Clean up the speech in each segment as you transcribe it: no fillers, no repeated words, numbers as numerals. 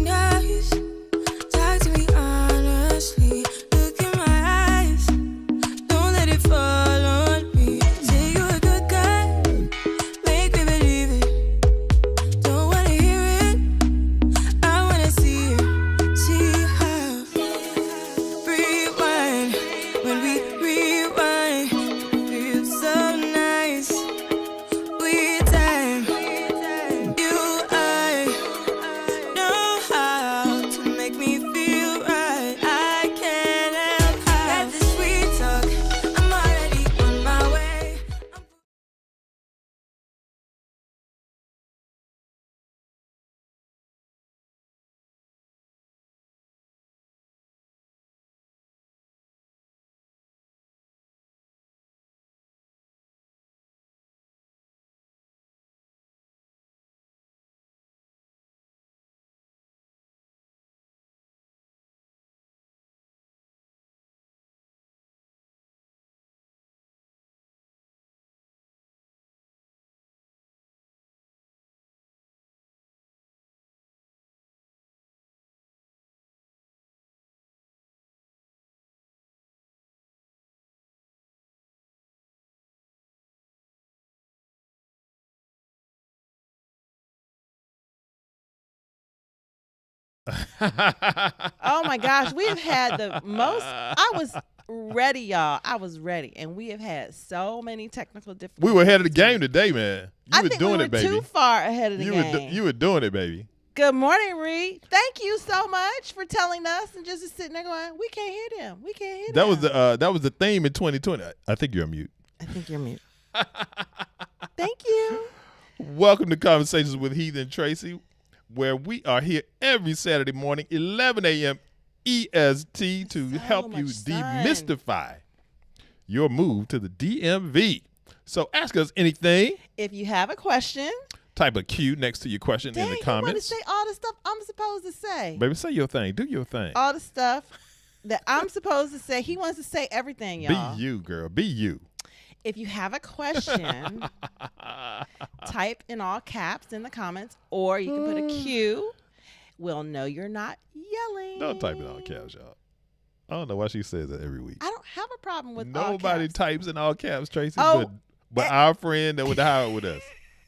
nice. Talk to me honestly. Look in my eyes. Don't let it fall on me. Say you're a good guy. Make me believe it. Don't wanna hear it. I wanna see it. See how. Rewind. When we rewind, it feels so nice. We time. You, I know how to make me feel right. I can't help how. Had this sweet talk. I'm already on my way. Oh my gosh, we've had the most. I was ready, y'all. I was ready, and we have had so many technical difficulties. We were ahead of the game today, man. You I were think doing we were it, baby. too far ahead of the game. You were doing it, baby. Good morning, Reed. Thank you so much for telling us and just sitting there going, "We can't hit him. We can't hit him." That was the theme in 2020. I think you're on mute. I think you're mute. Thank you. Welcome to Conversations with Heath and Tracy, where we are here every Saturday morning, 11 a.m. EST, to So help you much sun. demystify your move to the DMV. So ask us anything. If you have a question, Type a Q next to your question dang, in the you want to comments. say all the stuff I'm supposed to say. Baby, say your thing. Do your thing. All the stuff that I'm supposed to say. He wants to say everything, y'all. Be you, girl. Be you. If you have a question, type in all caps in the comments, or you can put a Q. We'll know you're not yelling. Don't type it all caps, y'all. I don't know why she says that every week. I don't have a problem with all Nobody caps. types in all caps, Tracy, Oh, but our friend that would hire with us.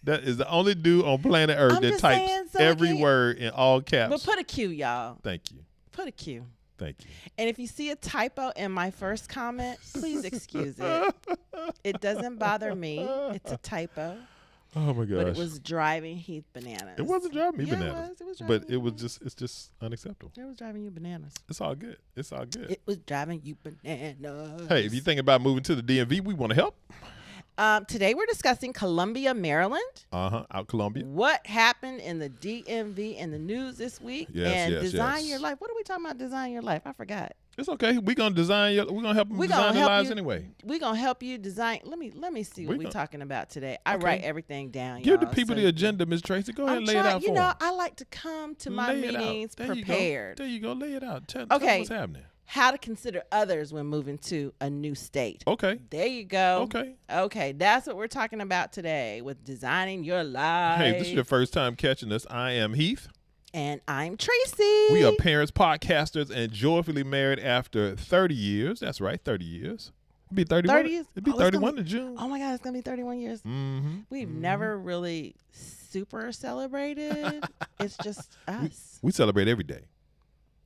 That is the only dude on planet Earth I'm that just types saying, so every again- word in all caps. But put a Q, y'all. Thank you. Put a Q. Thank you. And if you see a typo in my first comment, please excuse it. It doesn't bother me. It's a typo. Oh my gosh. But it was driving Heath bananas. It wasn't driving me Yeah, bananas. It was But driving it was you just it's just unacceptable. It was driving you bananas. It's all good. It's all good. It was driving you bananas. Hey, if you think about moving to the DMV, we want to help. Today we're discussing Columbia, Maryland. Out Columbia. What happened in the DMV in the news this week? Yes, and yes, design yes. your life. What are we talking about? Design your life. I forgot. It's okay. We're gonna help them We design gonna their help lives you- anyway. We're gonna help you design. Let me see what We we're gon- talking about today. I Okay. write everything down. Give the y'all, people so the agenda, Miss Tracy. Go ahead I'm and lay it trying- out for You know, them. I like to come to my Lay it out. meetings There you go. prepared. There you go. Lay it out. Tell Okay. them what's happening. How to consider others when moving to a new state. Okay. There you go. Okay. Okay, that's what we're talking about today with designing your life. Hey, if this is your first time catching us, I am Heath. And I'm Tracy. We are parents, podcasters, and joyfully married after 30 years. That's right, 30 years. It'd be 31. 30 years? It'd be Oh, it's gonna 31 be- in June. Oh my God, it's gonna be 31 years. Mm-hmm. We've never really super celebrated. It's just us. We celebrate every day.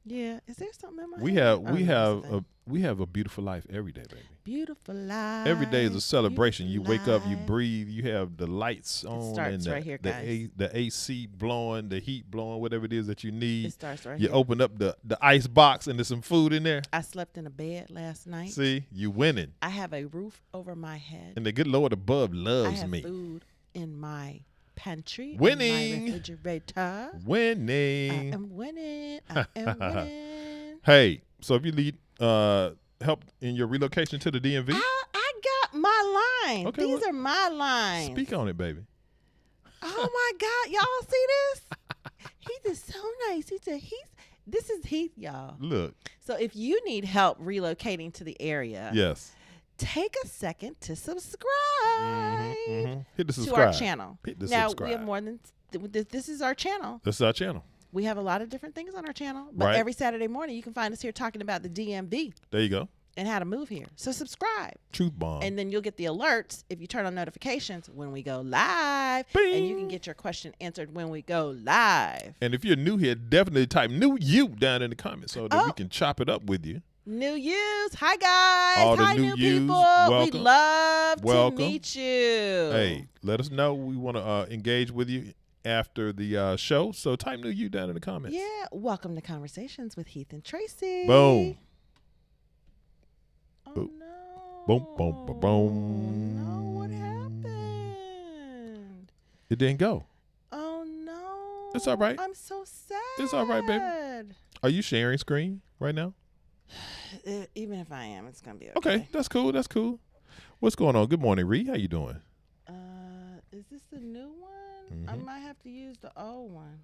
Yeah. Is there something in my We head? have Oh, we no, that's have the thing. we have a beautiful life every day, baby. Beautiful life. Every day is a celebration. You beautiful wake up, you life. breathe, you have the lights on, starts and the, right here, the, guys. the AC blowing, the heat blowing, whatever it is that you need. It starts right You here. open up the ice box and there's some food in there. I slept in a bed last night. See, you winning. I have a roof over my head. And the good Lord above I loves have me. food in my pantry. Winning. In my refrigerator. I Winning. am winning. I am winning. Hey, so if you need help in your relocation to the DMV, I got my line. Okay, These well, are my lines. speak on it, baby. Oh my God, y'all see this? Heath is so nice. He said this is Heath, y'all. Look, So if you need help relocating to the area, yes. take a second to subscribe Hit the to subscribe. our channel. Hit the now subscribe. we have more than this is our channel. This is our channel. We have a lot of different things on our channel, but Right. every Saturday morning you can find us here talking about the DMV There you go. and how to move here. So subscribe. Truth bomb. And then you'll get the alerts if you turn on notifications when we go live. And you can Bing. get your question answered when we go live. And if you're new here, definitely type new you down in the comments so that we Oh. can chop it up with you. New yous. Hi, guys. All the Hi, new new yous. people. Welcome. We'd love Welcome. to meet you. Hey, let us know. We want to engage with you after the show. So type new you down in the comments. Yeah. Welcome to Conversations with Heath and Tracy. Boom. Oh, Boom. no. Boom, boom, boom, boom. No, what happened? It didn't go. Oh, no. It's all right. I'm so sad. It's all right, baby. Are you sharing screen right now? Even if I am, it's going to be Okay, that's cool. That's cool. What's going on? Good morning, Ree. How you doing? Is this the new one? I Mhm. might have to use the old one.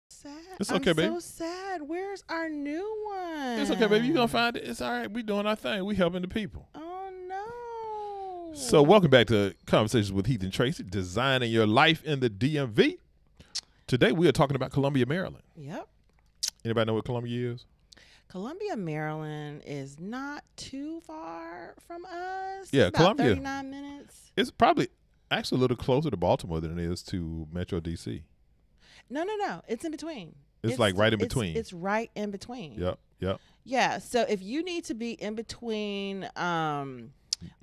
Sad. It's okay, I'm baby. so sad. Where's our new one? It's okay, baby. You gonna find it. It's all right. We doing our thing. We helping the people. Oh no. So welcome back to Conversations with Heath and Tracy, designing your life in the DMV. Today we are talking about Columbia, Maryland. Yep. Anybody know what Columbia is? Columbia, Maryland is not too far from us. Yeah, It's about Columbia. 39 minutes. It's probably actually a little closer to Baltimore than it is to Metro DC. No. It's in between. It's like right in it's- between. It's right in between. Yep. Yeah. So if you need to be in between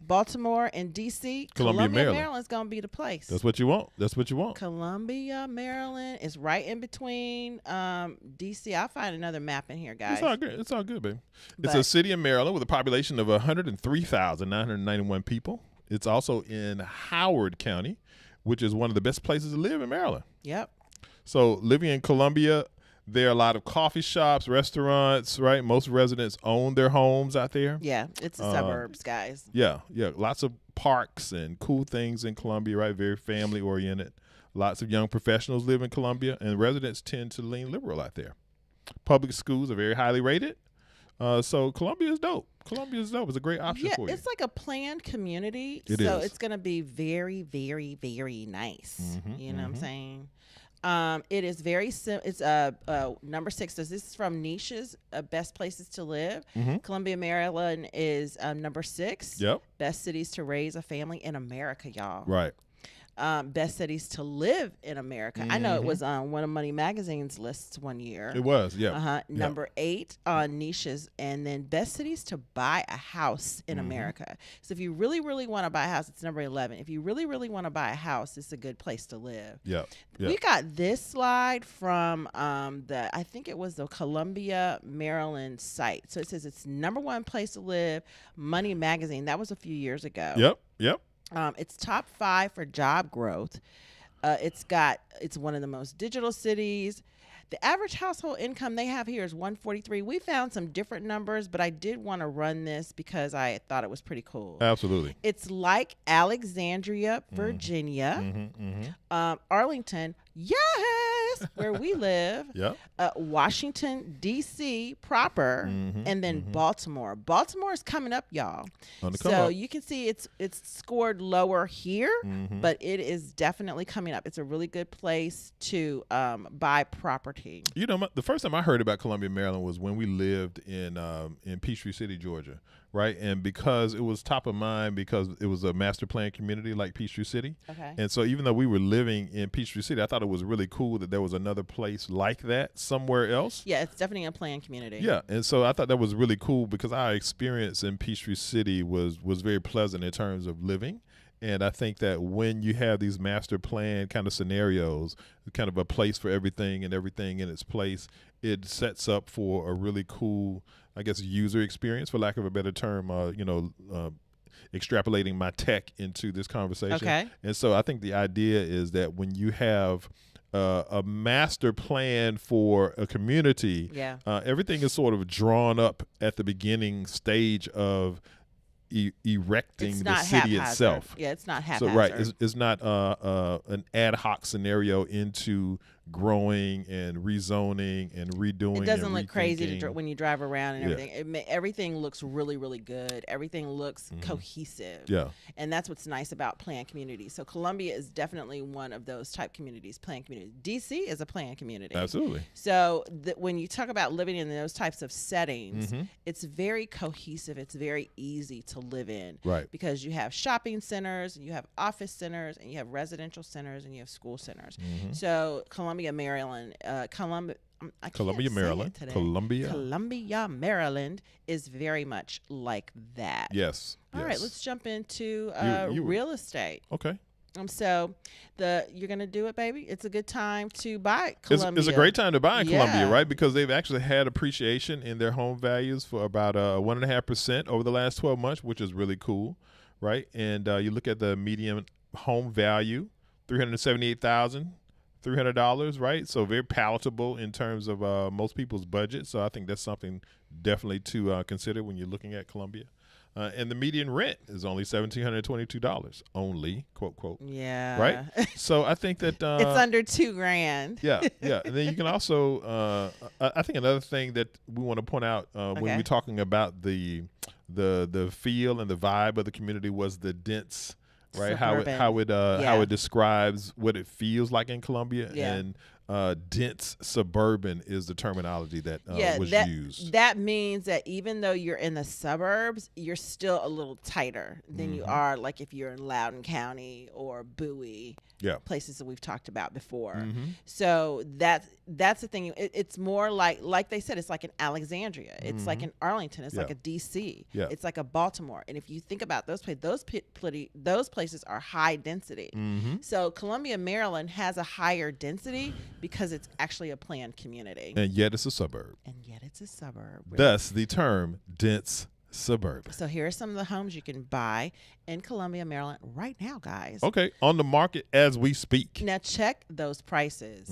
Baltimore and DC, Columbia, Maryland. Maryland's gonna be the place. That's what you want. That's what you want. Columbia, Maryland is right in between DC. I'll find another map in here, guys. It's all good. It's all good, baby. It's But- a city in Maryland with a population of 103,991 people. It's also in Howard County, which is one of the best places to live in Maryland. Yep. So living in Columbia, there are a lot of coffee shops, restaurants, right? Most residents own their homes out there. Yeah, it's the suburbs, guys. Yeah. Lots of parks and cool things in Columbia, right? Very family oriented. Lots of young professionals live in Columbia, and residents tend to lean liberal out there. Public schools are very highly rated. So Columbia is dope. It's a great option Yeah, for you. it's like a planned community. It so is. it's going to be very, very, very nice. Mhm, You know what I'm mhm. saying? It is very it's number 6. So this is from Niche's best places to live. Mhm. Columbia, Maryland is number 6. Yep. Best cities to raise a family in America, y'all. Right. Best cities to live in America. I know it was on one of Money Magazine's lists one year. It was. Yeah. Uh-huh. Number 8 on Niches, and then best cities to buy a house in America. So if you really, really want to buy a house, it's number 11. If you really, really want to buy a house, it's a good place to live. Yep. We got this slide from I think it was the Columbia, Maryland site. So it says it's number 1 place to live, Money Magazine. That was a few years ago. Yep. It's top 5 for job growth. It's one of the most digital cities. The average household income they have here is $143. We found some different numbers, but I did want to run this because I thought it was pretty cool. Absolutely. It's like Alexandria, Virginia, Arlington, yes, where we live, Yep. Washington, D.C. proper, and then Baltimore. Baltimore is coming up, y'all. On the come So up. you can see it's scored lower here, Mhm. but it is definitely coming up. It's a really good place to buy property. You know, the first time I heard about Columbia, Maryland was when we lived in Peachtree City, Georgia, right? And because it was top of mind because it was a master plan community like Peachtree City. Okay. And so even though we were living in Peachtree City, I thought it was really cool that there was another place like that somewhere else. Yeah, it's definitely a planned community. Yeah, and so I thought that was really cool because our experience in Peachtree City was very pleasant in terms of living. And I think that when you have these master plan kind of scenarios, kind of a place for everything and everything in its place, it sets up for a really cool, I guess, user experience, for lack of a better term, extrapolating my tech into this conversation. Okay. And so I think the idea is that when you have a master plan for a community, Yeah. Everything is sort of drawn up at the beginning stage of erecting It's the not city haphazard. itself. Yeah, it's not So haphazard. right, it's not an ad hoc scenario into growing and rezoning and redoing. It doesn't and look crazy rethinking. when you drive around and Yeah. everything. Everything looks really, really good. Everything looks cohesive. Yeah. And that's what's nice about planned communities. So Columbia is definitely one of those type communities, planned communities. DC is a planned community. Absolutely. So when you talk about living in those types of settings, Mm-hmm. it's very cohesive. It's very easy to live in. Right. Because you have shopping centers, and you have office centers, and you have residential centers, and you have school centers. Mm-hmm. So Columbia, Maryland, I can't Columbia, say Maryland. it today. Columbia. Maryland is very much like that. Yes. All yes. right, let's jump into You were- real estate. Okay. So you're gonna do it, baby. It's a good time to buy It's Columbia. a great time to buy in Columbia, Yeah. right? Because they've actually had appreciation in their home values for about 1.5% over the last 12 months, which is really cool, right? And you look at the median home value, $378,300, right? So very palatable in terms of most people's budget. So I think that's something definitely to consider when you're looking at Columbia. And the median rent is only $1,722, only, quote, quote. Yeah. Right? So I think that It's under $2,000. yeah. And then you can also, I think another thing that we want to point out when Okay. we're talking about the feel and the vibe of the community was the dense, right? Suburban. How Yeah. it describes what it feels like in Columbia, Yeah. and dense suburban is the terminology that was used. That means that even though you're in the suburbs, you're still a little tighter than you are like if you're in Loudoun County or Bowie, Yeah. places that we've talked about before. Mhm. So that's the thing. It's more like they said, it's like an Alexandria. It's like an Arlington. It's like Yeah. a DC. Yeah. It's like a Baltimore. And if you think about those places, those places are high density. Mm-hmm. So Columbia, Maryland has a higher density because it's actually a planned community. And yet it's a suburb. And yet it's a suburb. Thus the term dense suburban. So here are some of the homes you can buy in Columbia, Maryland right now, guys. Okay, on the market as we speak. Now check those prices.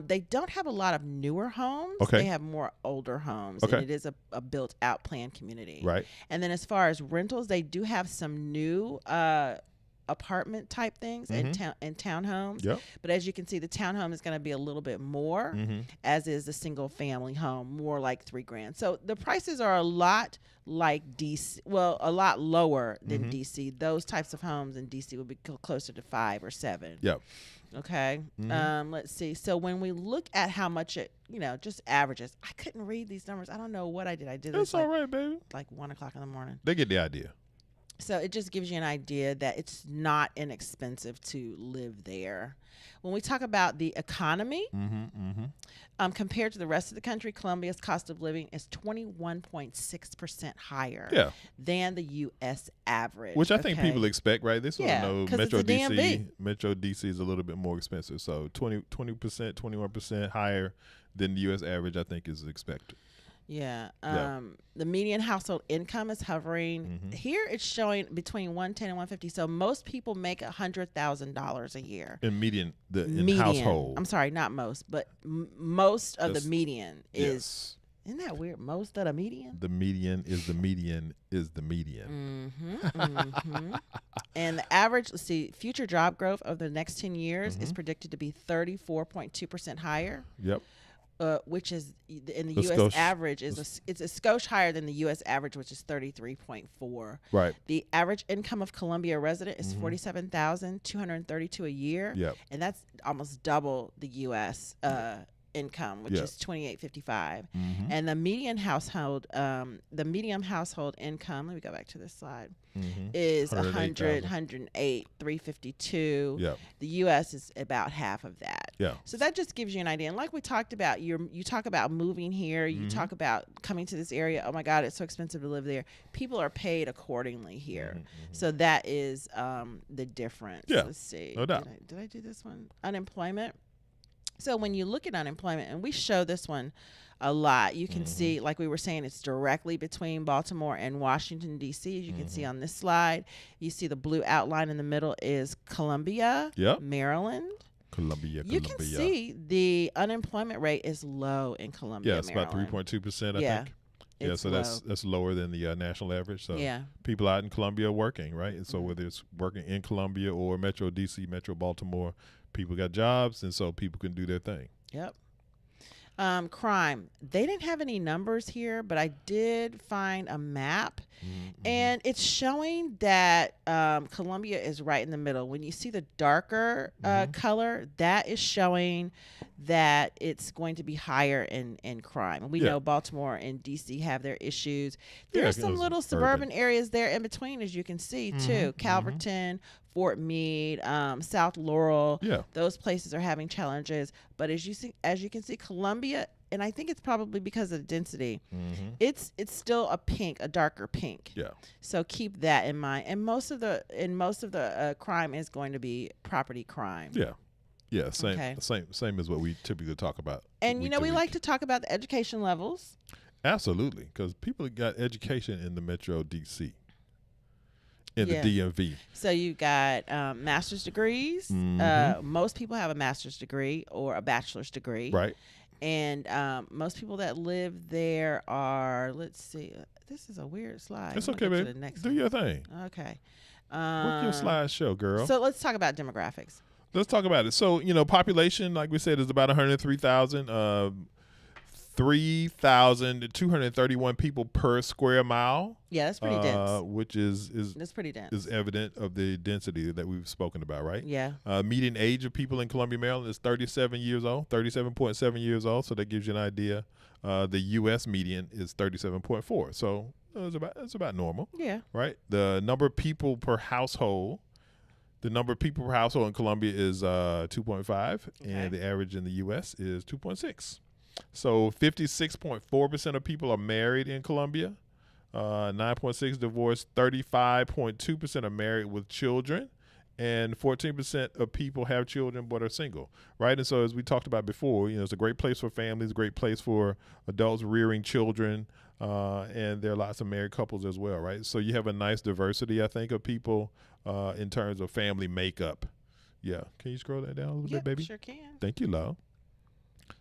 They don't have a lot of newer homes. Okay. They have more older homes. Okay. And it is a built-out planned community. Right. And then as far as rentals, they do have some new apartment type things and townhomes. Yep. But as you can see, the townhome is going to be a little bit more, as is the single family home, more like $3,000. So the prices are a lot like DC, well, a lot lower than DC. Those types of homes in DC would be closer to 5 or 7. Yep. Okay. Let's see. So when we look at how much it, just averages, I couldn't read these numbers. I don't know what I did. I did That's this all right, baby. like 1 o'clock in the morning. They get the idea. So it just gives you an idea that it's not inexpensive to live there. When we talk about the economy, compared to the rest of the country, Columbia's cost of living is 21.6% higher than the U.S. average. Which I think people expect, right? They sort of know 'cause Metro it's a DC. DMV. Metro DC is a little bit more expensive. So 20%, 21% higher than the U.S. average, I think, is expected. Yeah. The median household income is hovering. Here it's showing between 110 and 150. So most people make $100,000 a year. In median, in Median. household. I'm sorry, not most, but most of That's- the median is. Yes. Isn't that weird? Most of the median. The median is the median is the median. And the average, let's see, future job growth over the next 10 years is predicted to be 34.2% higher. Yep. Which is in the The U.S. skosh- average it's a skosh higher than the U.S. average, which is 33.4. Right. The average income of Columbia resident is $47,232 a year, and that's almost double the U.S. Income, which is $28.55. And the median household income. Let me go back to this slide. Is 108, 352. The U.S. is about half of that. So that just gives you an idea. And like we talked about, you talk about moving here. You talk about coming to this area. Oh my God, it's so expensive to live there. People are paid accordingly here. So that is the difference. Let's see. No doubt. Did I do this one? Unemployment. So when you look at unemployment, and we show this one a lot, you can see, like we were saying, it's directly between Baltimore and Washington, D.C. As you can see on this slide, you see the blue outline in the middle is Columbia, Maryland. Columbia. You can see the unemployment rate is low in Columbia, Yeah, it's about 3.2%, I think. Yeah, so that's lower than the national average. So people out in Columbia are working, right? And so whether it's working in Columbia or Metro DC, Metro Baltimore, People got jobs, and so people can do their thing. Yep. Crime. They didn't have any numbers here, but I did find a map, and it's showing that Columbia is right in the middle. When you see the darker color, that is showing that it's going to be higher in crime. We know Baltimore and D.C. have their issues. There are some little suburban areas there in between, as you can see, too. Calverton, Fort Meade, South Laurel. Yeah. Those places are having challenges. But as you can see, Columbia, and I think it's probably because of the density, it's still a darker pink. Yeah. So keep that in mind. And most of the crime is going to be property crime. Yeah. Yeah, same as what we typically talk about. And we like to talk about the education levels. Absolutely, because people got education in the Metro DC, in the DMV. So you got master's degrees. Most people have a master's degree or a bachelor's degree. Right. And most people that live there are, let's see, this is a weird slide. It's okay, baby. Do your thing. Okay. What your slide show, girl? So let's talk about demographics. Let's talk about it. So, population, like we said, is about 103,000. 3,231 people per square mile. Yeah, that's pretty dense. Which is that's pretty dense. Is evident of the density that we've spoken about, right? Yeah. Median age of people in Columbia, Maryland is 37 years old, 37.7 years old. So that gives you an idea. The U.S. median is 37.4. So it's about normal. Yeah. Right. The number of people per household. The number of people per household in Columbia is 2.5, and the average in the U.S. is 2.6. So 56.4% of people are married in Columbia, 9.6% divorced, 35.2% are married with children, and 14% of people have children but are single, right? And so as we talked about before, it's a great place for families, a great place for adults rearing children, and there are lots of married couples as well, right? So you have a nice diversity, I think, of people in terms of family makeup. Yeah. Can you scroll that down a little bit, baby? Sure can. Thank you, love.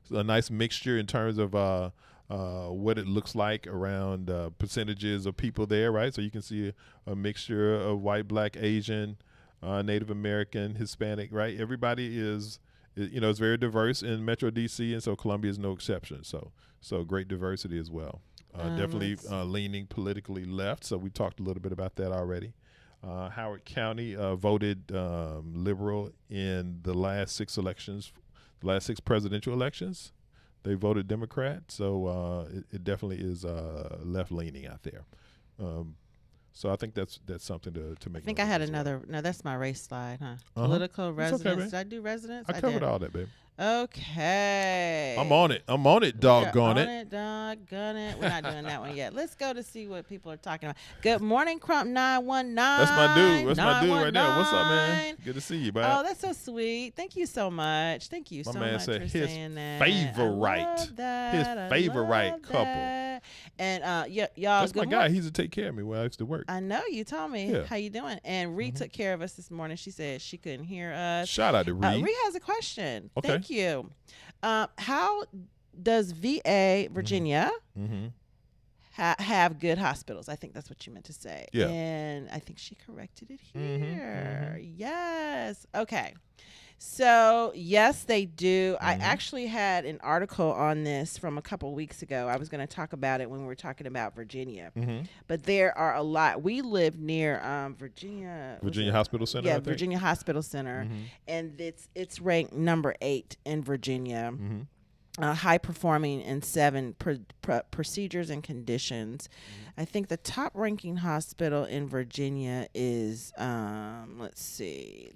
So a nice mixture in terms of what it looks like around percentages of people there, right? So you can see a mixture of white, black, Asian, Native American, Hispanic, right? Everybody is very diverse in Metro DC, and so Columbia is no exception. So great diversity as well. Definitely leaning politically left. So we talked a little bit about that already. Howard County voted liberal in the last 6 elections, the last 6 presidential elections. They voted Democrat, so it definitely is left leaning out there. So I think that's something to make. I think I had another. No, that's my race slide, huh? Political residence. Okay, did I do residence? I covered all that, baby. Okay. I'm on it, doggone it. Doggone it. We're not doing that one yet. Let's go to see what people are talking about. Good morning, Crump 919. That's my dude. That's my dude right there. What's up, man? Good to see you, bud. Oh, that's so sweet. Thank you so much. Thank you so much for saying that. His favorite couple. And y'all. That's my guy. He used to take care of me when I used to work. I know. You told me. Yeah. How you doing? And Ree took care of us this morning. She said she couldn't hear us. Shout out to Ree. Ree has a question. Okay. Thank you. How does VA Virginia have good hospitals? I think that's what you meant to say. Yeah. And I think she corrected it here. Yes. Okay. So, yes, they do. I actually had an article on this from a couple weeks ago. I was going to talk about it when we were talking about Virginia. But there are a lot. We live near Virginia Hospital Center, Yeah, Virginia Hospital Center. And it's ranked number 8 in Virginia. High performing in 7 procedures and conditions. I think the top ranking hospital in Virginia is, let's see,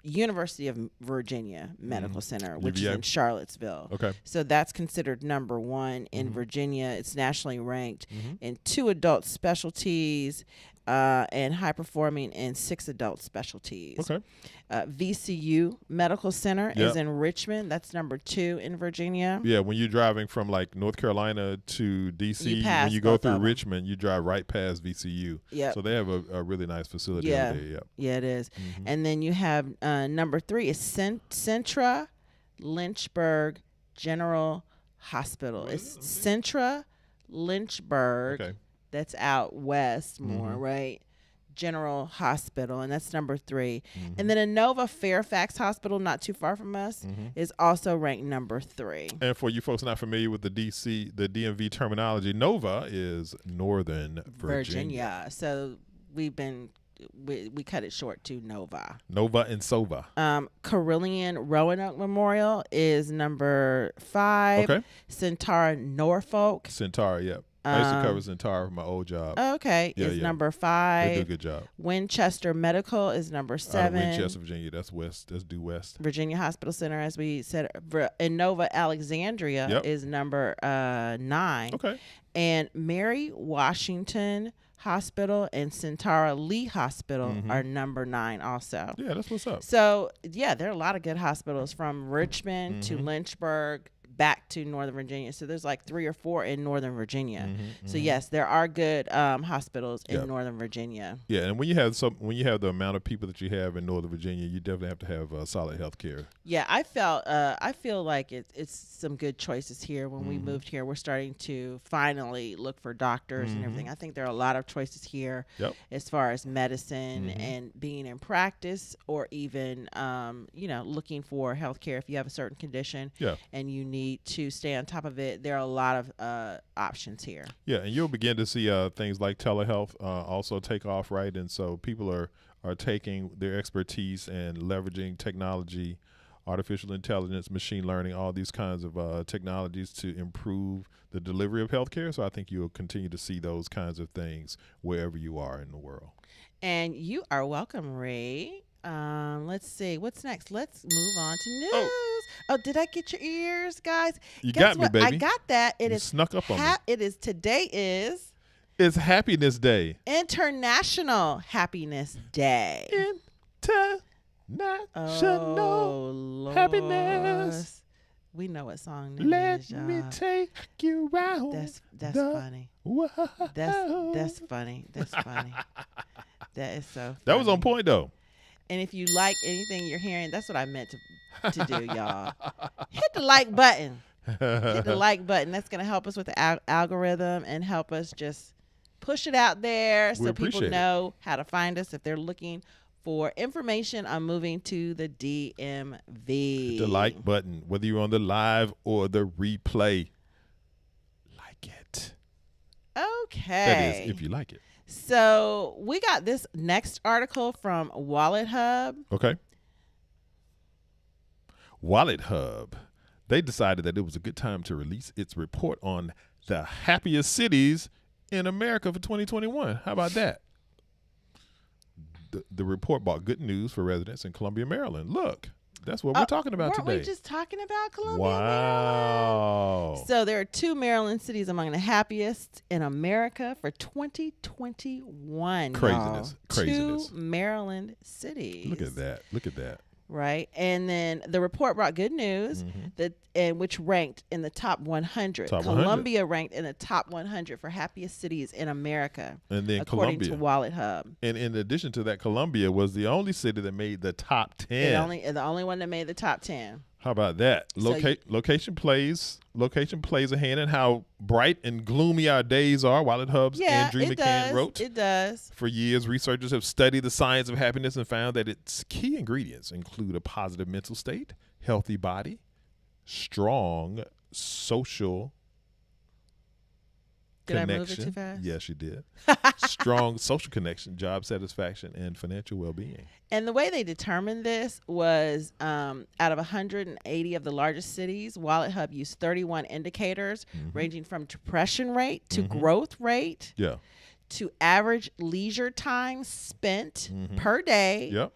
University of Virginia Medical Center, which is in Charlottesville. Okay. So that's considered number 1 in Virginia. It's nationally ranked in 2 adult specialties and high performing in 6 adult specialties. Okay. VCU Medical Center is in Richmond. That's number 2 in Virginia. Yeah, when you're driving from like North Carolina to DC, when you go through Richmond, you drive right past VCU. Yeah. So they have a really nice facility over there. Yep. Yeah, it is. And then you have number 3 is Centra Lynchburg General Hospital. It's Centra Lynchburg. Okay. That's out west more, right? General Hospital, and that's number 3. And then Inova Fairfax Hospital, not too far from us, is also ranked number 3. And for you folks not familiar with the DMV terminology, Nova is Northern Virginia. So we cut it short to Nova. Nova and Sova. Carillion Roanoke Memorial is number 5. Okay. Centaur Norfolk. Centaur, yeah. I used to cover Centaur for my old job. Okay, is number 5. They do a good job. Winchester Medical is number 7. Winchester, Virginia. That's west. That's due west. Virginia Hospital Center, as we said. Inova Alexandria is number 9. Okay. And Mary Washington Hospital and Centaur Lee Hospital are number 9 also. Yeah, that's what's up. So, yeah, there are a lot of good hospitals from Richmond to Lynchburg back to Northern Virginia. So there's like 3 or 4 in Northern Virginia. So yes, there are good hospitals in Northern Virginia. Yeah, and when you have the amount of people that you have in Northern Virginia, you definitely have to have solid health care. Yeah, I feel like it's some good choices here. When we moved here, we're starting to finally look for doctors and everything. I think there are a lot of choices here as far as medicine and being in practice, or even looking for health care if you have a certain condition and you need to stay on top of it. There are a lot of options here. Yeah, and you'll begin to see things like telehealth also take off, right? And so people are taking their expertise and leveraging technology, artificial intelligence, machine learning, all these kinds of technologies to improve the delivery of healthcare. So I think you'll continue to see those kinds of things wherever you are in the world. And you are welcome, Ray. Let's see what's next. Let's move on to news. Oh, did I get your ears, guys? You Guess got what? me, baby. I got that. It you is snuck up on me. It's Happiness Day. International Happiness Day. International Happiness. We know what song Let is, y'all. me take you out. That's funny. That's funny. That's funny. That is so funny. That was on point, though. And if you like anything you're hearing, that's what I meant to do, y'all. Hit the like button. Hit the like button. That's going to help us with the algorithm and help us just push it out there so people know how to find us if they're looking for information on moving to the DMV. Hit the like button, whether you're on the live or the replay. Like it. Okay. That is, if you like it. So we got this next article from Wallet Hub. Okay. Wallet Hub. They decided that it was a good time to release its report on the happiest cities in America for 2021. How about that? The report brought good news for residents in Columbia, Maryland. Look, that's what we're talking about today. Weren't we just talking about Columbia, Maryland? So there are 2 Maryland cities among the happiest in America for 2021. Craziness. 2 Maryland cities. Look at that. Right. And then the report brought good news which ranked in the top 100. Columbia ranked in the top 100 for happiest cities in America. And then according to Wallet Hub. And in addition to that, Columbia was the only city that made the top 10. The only one that made the top 10. How about that? Location plays a hand in how bright and gloomy our days are. Wallet Hub's Andrew McCann wrote. It does. For years, researchers have studied the science of happiness and found that its key ingredients include a positive mental state, healthy body, strong social connection. Did I move it too fast? Yes, you did. Strong social connection, job satisfaction, and financial well-being. And the way they determined this was out of 180 of the largest cities, Wallet Hub used 31 indicators ranging from depression rate to growth rate to average leisure time spent per day. Yep.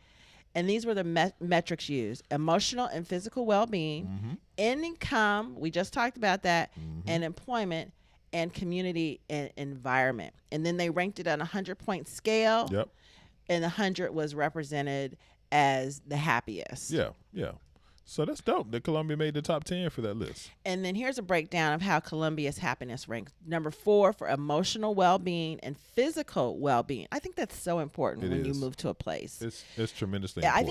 And these were the metrics used: emotional and physical well-being, income, we just talked about that, and employment, and community and environment. And then they ranked it on a 100-point scale. Yep. And 100 was represented as the happiest. Yeah, yeah. So that's dope that Columbia made the top 10 for that list. And then here's a breakdown of how Columbia's happiness ranks. Number 4 for emotional well-being and physical well-being. I think that's so important when you move to a place. It's tremendously Yeah, important.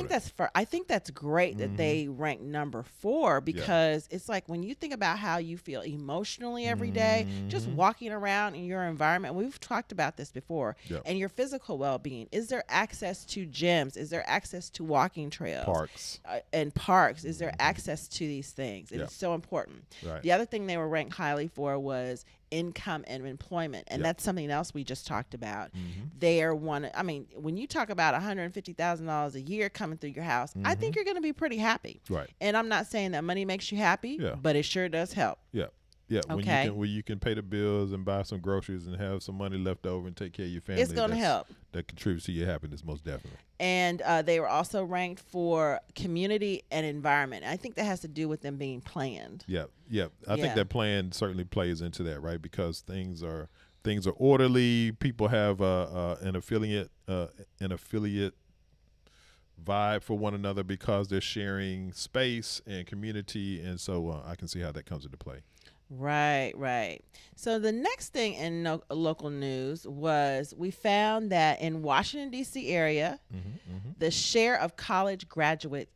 I think that's great that they rank number 4 because it's like when you think about how you feel emotionally every day, just walking around in your environment. We've talked about this before. Yep. And your physical well-being. Is there access to gyms? Is there access to walking trails? Parks. And parks. Is there access to these things? And it's so important. Right. The other thing they were ranked highly for was income and employment. And that's something else we just talked about. They are when you talk about $150,000 a year coming through your house, I think you're going to be pretty happy. Right. And I'm not saying that money makes you happy, but it sure does help. Yeah. Yeah, Okay. when you can pay the bills and buy some groceries and have some money left over and take care of your family. It's going to help. That contributes to your happiness, most definitely. And they were also ranked for community and environment. I think that has to do with them being planned. Yeah. I think that plan certainly plays into that, right? Because things are orderly. People have an affiliate vibe for one another because they're sharing space and community, and so I can see how that comes into play. Right. So the next thing in local news was we found that in Washington, D.C. area, the share of college graduates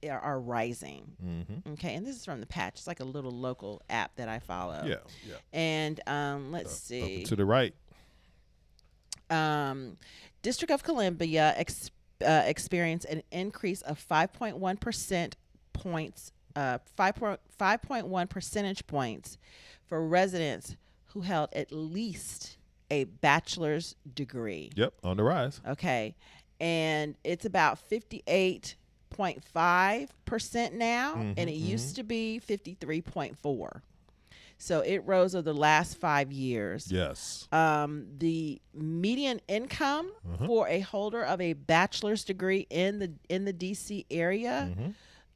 are rising. Okay, and this is from the Patch. It's like a little local app that I follow. Yeah. And let's see. Up to the right. District of Columbia experienced an increase of 5.1% points. 5.1 percentage points for residents who held at least a bachelor's degree. Yep, on the rise. Okay, and it's about 58.5% now, and it used to be 53.4. So it rose over the last 5 years. Yes. The median income for a holder of a bachelor's degree in the DC area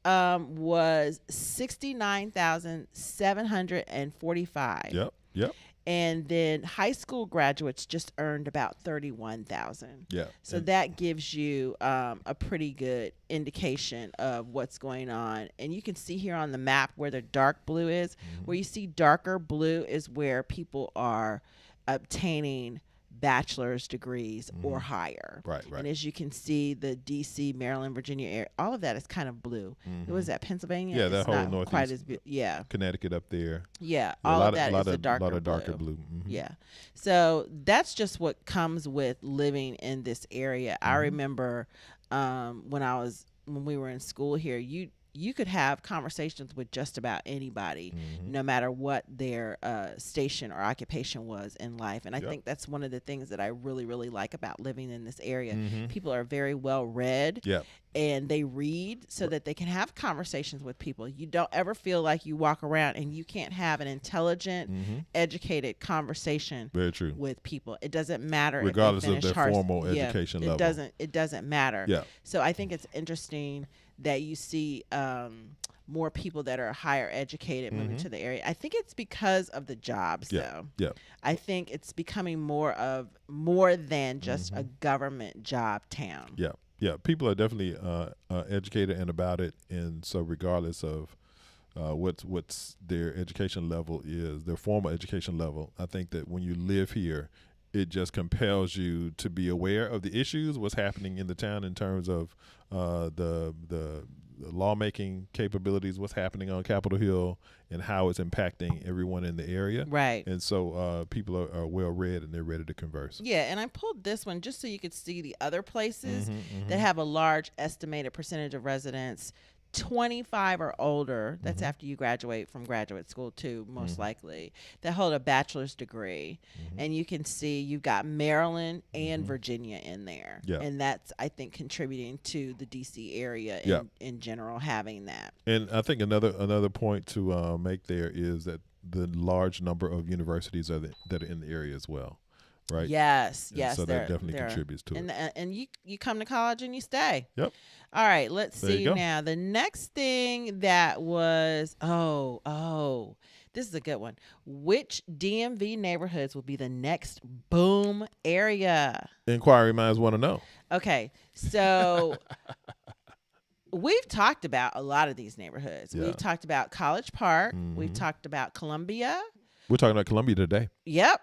was $69,745. Yep. And then high school graduates just earned about $31,000. Yeah. So that gives you a pretty good indication of what's going on. And you can see here on the map where the dark blue is. Where you see darker blue is where people are obtaining bachelor's degrees or higher. Right. And as you can see, the D.C., Maryland, Virginia area, all of that is kind of blue. Was that Pennsylvania? Yeah, that it's whole not northeast. quite as Connecticut up there. Yeah, all of that is a darker lot of darker blue. Yeah. So that's just what comes with living in this area. I remember when we were in school here, you could have conversations with just about anybody, no matter what their station or occupation was in life. And I think that's one of the things that I really, really like about living in this area. People are very well read. Yep. And they read so that they can have conversations with people. You don't ever feel like you walk around and you can't have an intelligent, educated conversation Very true. with people. It doesn't matter regardless if they of their finish formal education level. It doesn't matter. Yeah. So I think it's interesting that you see more people that are higher educated moving to the area. I think it's because of the jobs, though. Yeah. I think it's becoming more than just a government job town. Yeah. People are definitely educated and about it, and so regardless of what's their education level is, their formal education level, I think that when you live here, it just compels you to be aware of the issues, what's happening in the town in terms of the lawmaking capabilities, what's happening on Capitol Hill, and how it's impacting everyone in the area. Right. And so people are well read and they're ready to converse. Yeah, and I pulled this one just so you could see the other places that have a large estimated percentage of residents 25 or older, that's after you graduate from graduate school too, most likely, that hold a bachelor's degree. And you can see you've got Maryland and Virginia in there. Yeah. And that's, I think, contributing to the D.C. area in general having that. And I think another point to make there is that the large number of universities that are in the area as well. Right. Yes. So that definitely contributes to it. And you come to college and you stay. Yep. All right. Let's There you see go. now. The next thing that was this is a good one. Which DMV neighborhoods will be the next boom area? Inquiry minds want to know. Okay. So We've talked about a lot of these neighborhoods. Yeah. We've talked about College Park. We've Mhm. talked about Columbia. We're talking about Columbia today. Yep.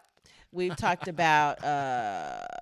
We've talked about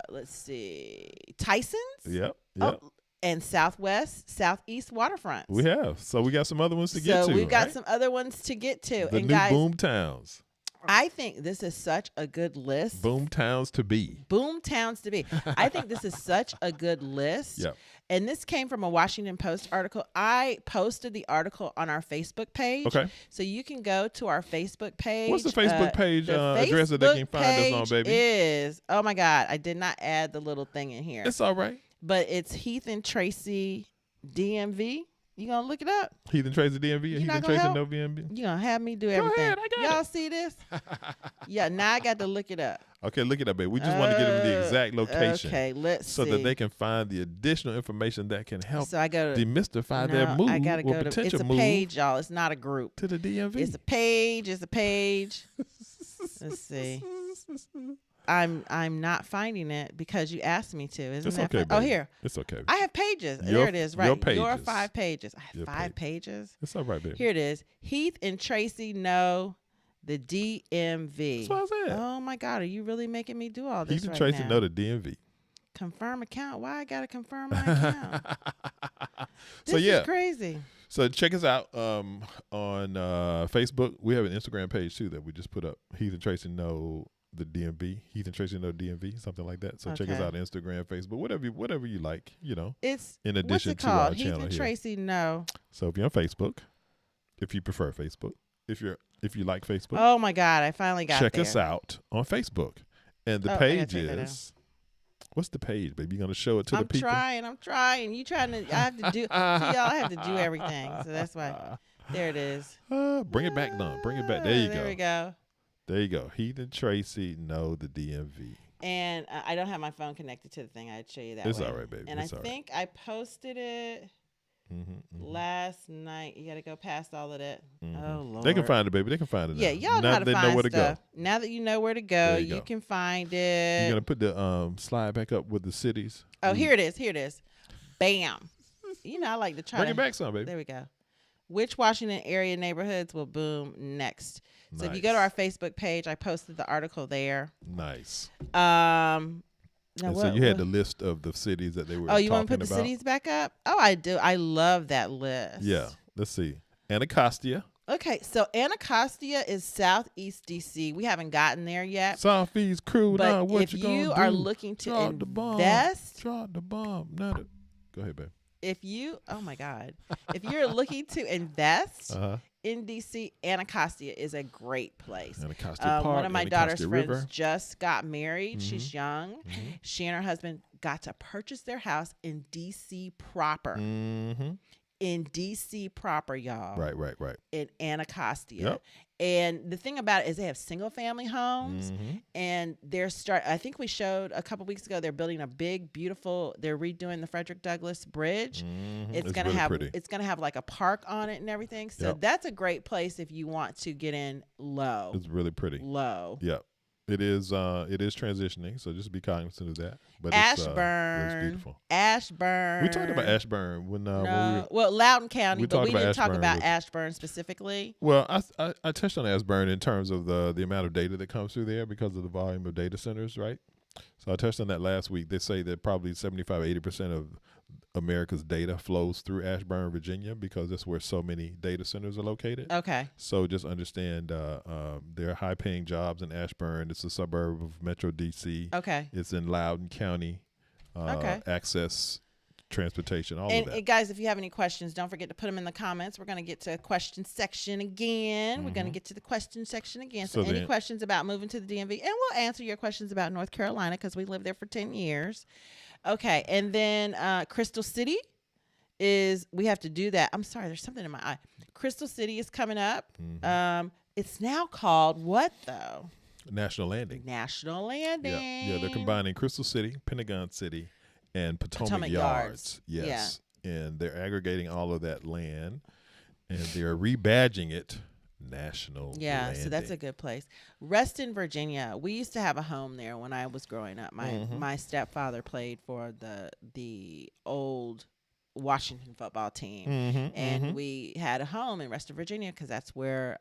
let's see, Tyson's. Yep. Yep. Oh, and Southeast waterfronts. We have. So we got some other ones to get to. So we've got right? some other ones to get to. The and new guys, boom towns. I think this is such a good list. Boom towns to be. Boom towns to be. I think this is such a good list. Yep. And this came from a Washington Post article. I posted the article on our Facebook page. Okay. So you can go to our Facebook page. What's the Facebook page the address that they can Facebook find us on, page baby? Is, oh my God, I did not add the little thing in here. It's all right. But it's Heath and Tracy DMV. You gonna look it up? Heath and Tracy DMV or You Heath not and gonna Tracy help? no VMB? You gonna have me do Go everything. ahead, I got Y'all it. see this? Yeah, now I got to look it up. Okay, look it up, baby. We just want to give them the exact location. Okay, let's so see. that they can find the additional information that can help So I go to demystify their move I gotta or go to. potential It's a move page, y'all. It's not a group. to the DMV. It's a page. It's a page. Let's see. I'm not finding it because you asked me to. Isn't It's that okay, fun? Oh, baby. here. It's okay. I have pages. Your- There it is. Right. your Your pages. 5 pages. I have Your 5 pages. It's all right, baby. Here it is. Heath and Tracy know the DMV. That's what I said. Oh my God, are you really making me do all this Heath and right Tracy now? know the DMV. Confirm account. Why I gotta confirm my account? So This yeah. is crazy. So check us out on Facebook. We have an Instagram page too that we just put up. Heath and Tracy know the DMV. Heath and Tracy know DMV, something like that. So check us Okay. out on Instagram, Facebook, whatever you like. You know. It's In what's addition it to our called? Heath channel and here. Tracy know. So if you're on Facebook, if you prefer Facebook, if you like Facebook, Oh my God, I finally got check there. us out on Facebook. And the Oh, I gotta page take that is what's the page, baby? You gonna show it to I'm the people? trying. You trying to? I have to do. See, y'all, I have to do everything. So that's why. There it is. Bring it back, Don. Bring it back. There you There we go. There you go. Heath and Tracy know the DMV. And I don't have my phone connected to the thing. I'd show you that. It's way. all right, baby. And It's I all right. think I posted it last night. You got to go past all of that. Oh Lord. They can find it, baby. They can find it. Yeah, now. y'all know Now how to they find know where to stuff. go. Now that you know where to go, There you you go. can find it. You're gonna put the slide back up with the cities. Oh, here it is. Here it is. Bam. You know, I like to try Bring to it back some, baby. There we go. Which Washington area neighborhoods will boom next? So if you go to our Facebook page, I posted the article there. Nice. Now And so what- you had what- the list of the cities that they were Oh, you want want to put the cities back up? Oh, I do. I love that list. Yeah. Let's see. Anacostia, Okay, so Anacostia is southeast DC. We haven't gotten there yet. Southeast crew. But now what if you gonna you are do? looking to Drop the bomb. invest, Drop the bomb. Now the... Go ahead, babe. if you you're looking to invest Uh huh. in DC, Anacostia is a great place. Anacostia Park. One of my daughter's Anacostia friends River. just got married. Mm-hmm. She's young. She and her husband got to purchase their house in DC proper. Mm-hmm. In DC proper, y'all. Right. In Anacostia. Yep. And the thing about it is they have single family homes Mm-hmm. and I think we showed a couple weeks ago, they're building a big, beautiful, they're redoing the Frederick Douglass Bridge. Mm-hmm. It's gonna really have pretty. it's gonna have like a park on it and everything. So Yep. that's a great place if you want to get in low. It's really pretty. Low. Yep. It is transitioning, so just be cognizant of that. But Ashburn. it's beautiful. Ashburn. We talked about Ashburn when we No, were, well, Loudoun County, we but talked we about didn't talk Ashburn about with- Ashburn specifically. well, I touched on Ashburn in terms of the amount of data that comes through there because of the volume of data centers, right? So I touched on that last week. They say that probably 75-80% of America's data flows through Ashburn, Virginia, because that's where so many data centers are located. Okay. So just understand there are high-paying jobs in Ashburn. It's a suburb of Metro DC. Okay. It's in Loudoun County. Okay. Access, transportation, all And, of that. guys, if you have any questions, don't forget to put them in the comments. We're going to get to question section again. We're going to get to the question section again. So any then- questions about moving to the DMV, and we'll answer your questions about North Carolina because we lived there for 10 years. Okay, and then Crystal City we have to do that. I'm sorry, there's something in my eye. Crystal City is coming up. It's now called what, though? National Landing. National Landing. Yeah, they're combining Crystal City, Pentagon City, and Potomac Yards. Yes. And they're aggregating all of that land, and they're rebadging it National Landing. So that's a good place. Reston, Virginia. We used to have a home there when I was growing up. My stepfather played for the old Washington football team. And we had a home in Reston, Virginia, because that's where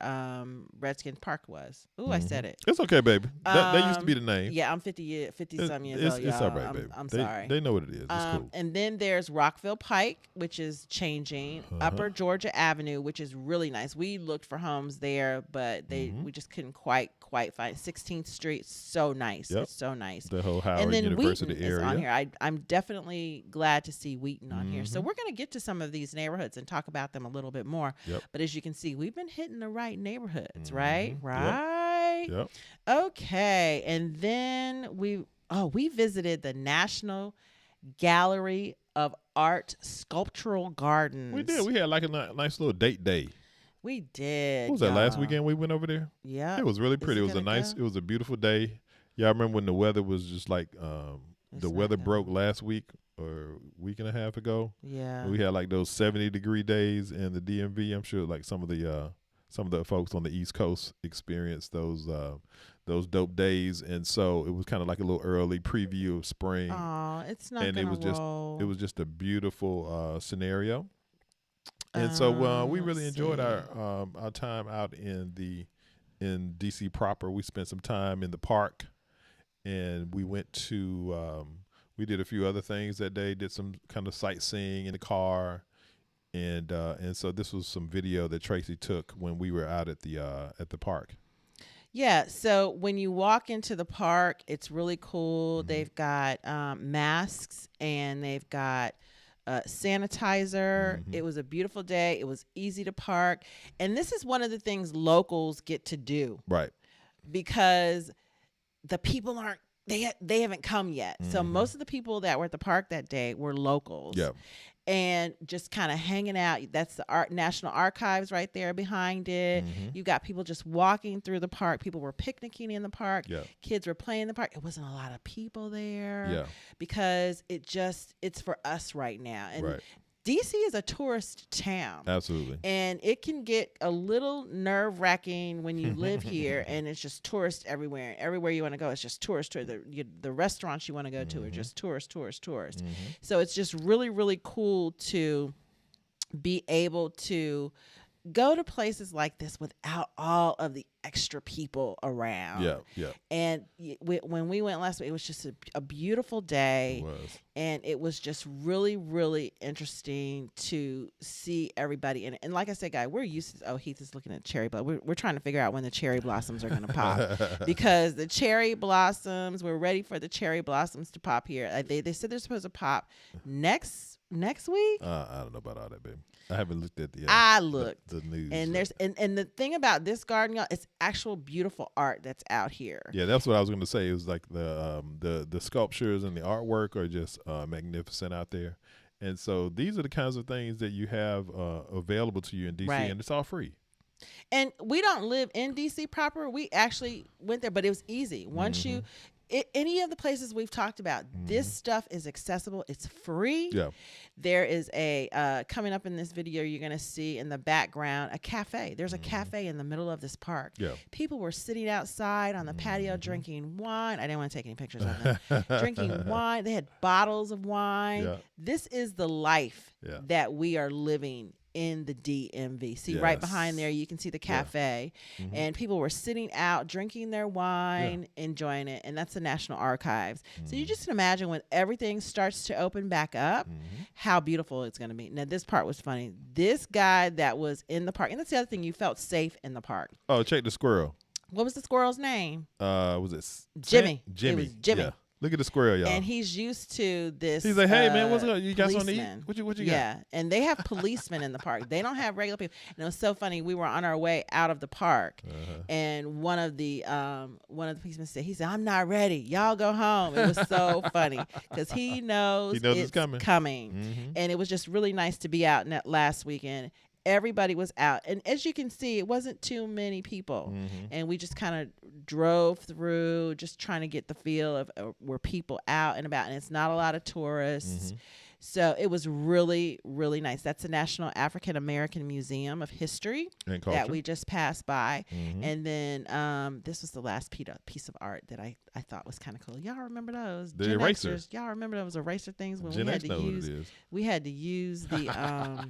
Redskin Park was. Ooh, I said it. It's okay, baby. That used to be the name. Yeah, I'm 50 some years old, y'all. It's all right, baby. I'm sorry. They know what it is. It's cool. And then there's Rockville Pike, which is changing. Upper Georgia Avenue, which is really nice. We looked for homes there, but we just couldn't quite find 16th Street. So nice. Yep. It's so nice. The whole Howard And then University Wheaton area. is on here. I'm definitely glad to see Wheaton on here. So we're going to get to some of these neighborhoods and talk about them a little bit more. Yep. But as you can see, we've been hitting the right neighborhoods, right? Right. Yep. Okay. And then we visited the National Gallery of Art Sculptural Gardens. We did. We had like a nice little date day. We did. What was that, last weekend we went over there? Yeah. It was really pretty. It was it was a beautiful day. Yeah, I remember when the weather was just like the weather broke last week or week and a half ago. Yeah. We had like those 70-degree days in the DMV. I'm sure like some of the folks on the East Coast experienced those dope days, and so it was kind of like a little early preview of spring. Oh, it's not. And gonna it was just a beautiful scenario. And so we really enjoyed our time out in DC proper. We spent some time in the park, and we went to we did a few other things that day. Did some kind of sightseeing in the car, and so this was some video that Tracy took when we were out at the park. Yeah. So when you walk into the park, it's really cool. They've got masks and they've got sanitizer. It was a beautiful day. It was easy to park. And this is one of the things locals get to do. Right. Because the people they haven't come yet. So most of the people that were at the park that day were locals. Yeah. And just kind of hanging out. That's the National Archives right there behind it. You got people just walking through the park. People were picnicking in the park. Yeah. Kids were playing in the park. It wasn't a lot of people there. Yeah. Because it's for us right now. And Right. DC is a tourist town. Absolutely. And it can get a little nerve-wracking when you live here and it's just tourists everywhere. Everywhere you want to go, it's just tourists. The restaurants you want to go to are just tourists. So it's just really, really cool to be able to go to places like this without all of the extra people around. Yeah, yeah. And when we went last week, it was just a beautiful day. It was. And it was just really, really interesting to see everybody. And like I said, guy, we're used to, Heath is looking at cherry, but we're trying to figure out when the cherry blossoms are going to pop. Because the cherry blossoms, we're ready for the cherry blossoms to pop here. They said they're supposed to pop next week. I don't know about all that, baby. I haven't looked at I looked the news. And there's and the thing about this garden, y'all, it's actual beautiful art that's out here. Yeah, that's what I was going to say. It was like the sculptures and the artwork are just magnificent out there. And so these are the kinds of things that you have available to you in DC, Right. and it's all free. And we don't live in DC proper. We actually went there, but it was easy. Once any of the places we've talked about, this stuff is accessible. It's free. Yeah. There is a coming up in this video, you're going to see in the background a cafe. There's a cafe in the middle of this park. Yeah. People were sitting outside on the patio drinking wine. I didn't want to take any pictures of them. Drinking wine. They had bottles of wine. Yeah. This is the life Yeah. that we are living in the DMV. See right Yes. behind there, you can see the cafe, and people were sitting out drinking their wine, enjoying it, and that's the National Archives. So you just imagine when everything starts to open back up, how beautiful it's going to be. Now this part was funny. This guy that was in the park, and that's the other thing, you felt safe in the park. Oh, check the squirrel. What was the squirrel's name? Was it Jimmy. Jimmy. It was Jimmy. Yeah. Look at the squirrel, y'all. And he's used to this. He's like, hey, man, what's up? You got something to eat? policeman. What you got? Yeah, and they have policemen in the park. They don't have regular people. And it was so funny. We were on our way out of the park, and one of the policemen said, "I'm not ready. Y'all go home." It was so funny because he knows it's coming. And it was just really nice to be out last weekend. Everybody was out, and as you can see, it wasn't too many people, and we just kind of drove through, just trying to get the feel of were people out and about, and it's not a lot of tourists. So it was really, really nice. That's the National African American Museum of History And culture. that we just passed by. Mhm. And then this was the last piece of art that I thought was kind of cool. Y'all remember those? The Gen eraser. Xers, y'all remember those eraser things when Gen we had X to knows what use it is. we had to use the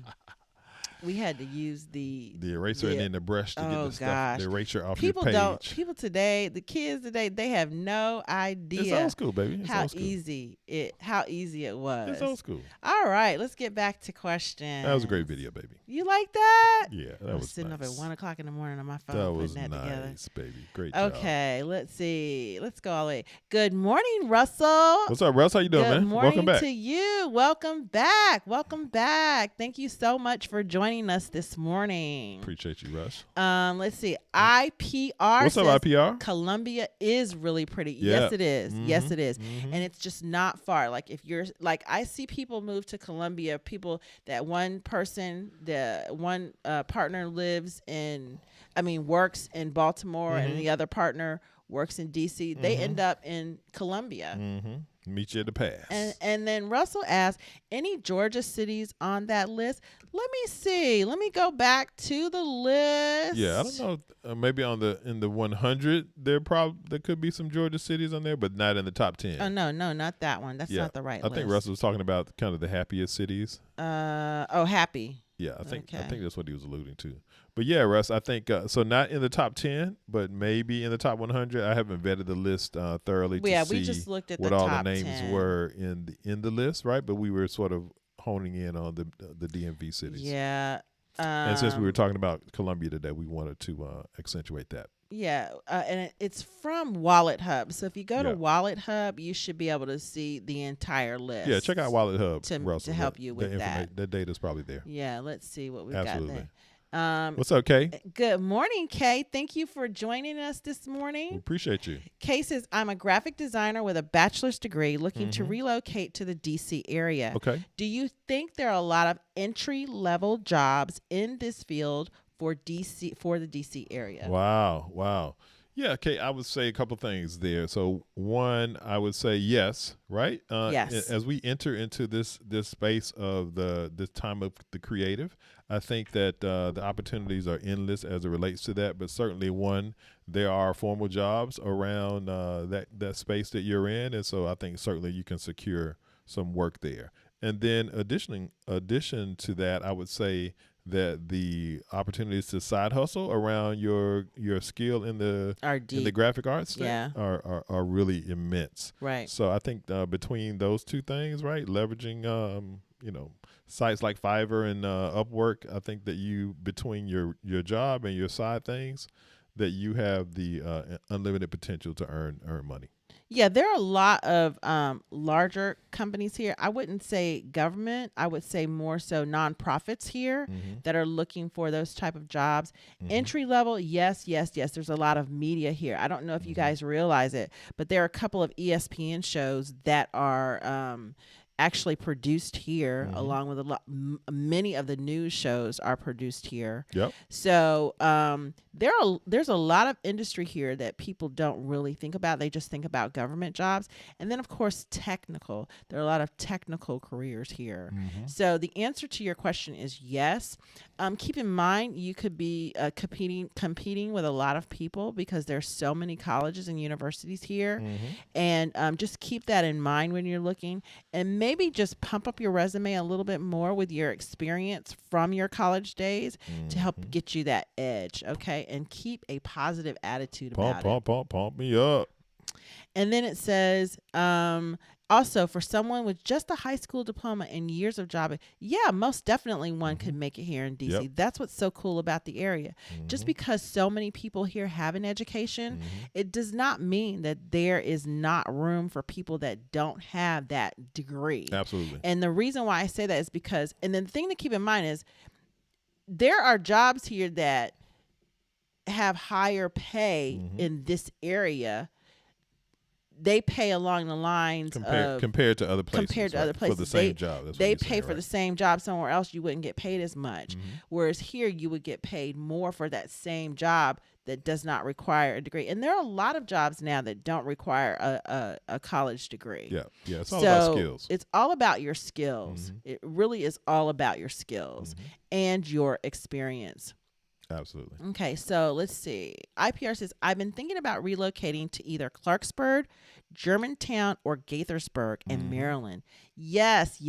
we had to use the eraser and then the brush to get oh the stuff, gosh. the eraser off People your don't page. people today, the kids today, they have no idea It's old school, baby. It's how old school. easy it was. It's old school. All right, let's get back to questions. That was a great video, baby. You like that? Yeah, that I was was sitting nice. up at 1:00 in the morning on my phone That putting was that together. nice, baby. Great job. Okay, let's see. Let's go all the way. Good morning, Russell. What's up, Russ? How you doing, Good man? morning Welcome back. to you. Welcome back. Welcome back. Thank you so much for joining us this morning. Appreciate you, Russ. Let's see. IPR. What's up, says IPR? Columbia is really pretty. Yeah. Yes, it is. Yes, it is. Mhm. And it's just not far. Like if you're like, I see people move to Columbia. People that one person, the one partner works in Baltimore, and the other partner works in DC. They end up in Columbia. Meet you at the pass. And then Russell asked, any Georgia cities on that list? Let me see. Let me go back to the list. Yeah, I don't know. Maybe in the 100, there could be some Georgia cities on there, but not in the top 10. Oh no, not that one. That's not the right I list. think Russell was talking about kind of the happiest cities. Happy. Yeah, I think Okay. that's what he was alluding to. But yeah, Russ, I think so. Not in the top 10, but maybe in the top 100. I haven't vetted the list thoroughly to see we just looked at what the all top the names 10. were in the list, right? But we were sort of honing in on the DMV cities. Yeah. And since we were talking about Columbia today, we wanted to accentuate that. Yeah, and it's from Wallet Hub. So if you go to Yeah. Wallet Hub, you should be able to see the entire list. Yeah, check out Wallet Hub, to Russell. help you with that. The data's probably there. Yeah, let's see what we've Absolutely. got there. What's up, Kay? Good morning, Kay. Thank you for joining us this We morning. appreciate you. Kay says, I'm a graphic designer with a bachelor's degree looking to relocate to the DC area. Okay. Do you think there are a lot of entry-level jobs in this field for the DC area? Wow. Yeah, okay, I would say a couple things there. So one, I would say yes, right? Yes. As we enter into this space of this time of the creative, I think that the opportunities are endless as it relates to that. But certainly, one, there are formal jobs around that space that you're in, and so I think certainly you can secure some work there. And then addition to that, I would say that the opportunities to side hustle around your skill in the graphic arts thing Yeah. are really immense. Right. So I think between those two things, right, leveraging sites like Fiverr and Upwork, I think that you, between your job and your side things, that you have the unlimited potential to earn money. Yeah, there are a lot of larger companies here. I wouldn't say government. I would say more so nonprofits here that are looking for those type of jobs. Entry level, yes. There's a lot of media here. I don't know if you guys realize it, but there are a couple of ESPN shows that are actually produced here, along with many of the news shows are produced here. Yep. So there's a lot of industry here that people don't really think about. They just think about government jobs. And then, of course, technical. There are a lot of technical careers here. So the answer to your question is yes. Keep in mind, you could be competing with a lot of people because there's so many colleges and universities here. And just keep that in mind when you're looking. And maybe just pump up your resume a little bit more with your experience from your college days to help get you that edge, okay? And keep a positive attitude about it. Pump me up. And then it says, also, for someone with just a high school diploma and years of job, yeah, most definitely one could make it here in DC. Yep. That's what's so cool about the area. Just because so many people here have an education, it does not mean that there is not room for people that don't have that degree. Absolutely. And the reason why I say that is because, and then the thing to keep in mind is, there are jobs here that have higher pay in this area they pay along the lines of compared to other places. Compared to other places, for the same job. That's what they you're pay saying, for right? the same job somewhere else. You wouldn't get paid as much, whereas here you would get paid more for that same job that does not require a degree. And there are a lot of jobs now that don't require a college degree. Yeah, it's all about skills. It's all about your skills. It really is all about your skills and your experience. Absolutely. Okay, so let's see. IPR says, I've been thinking about relocating to either Clarksburg, Germantown, or Gaithersburg in Maryland. Yes.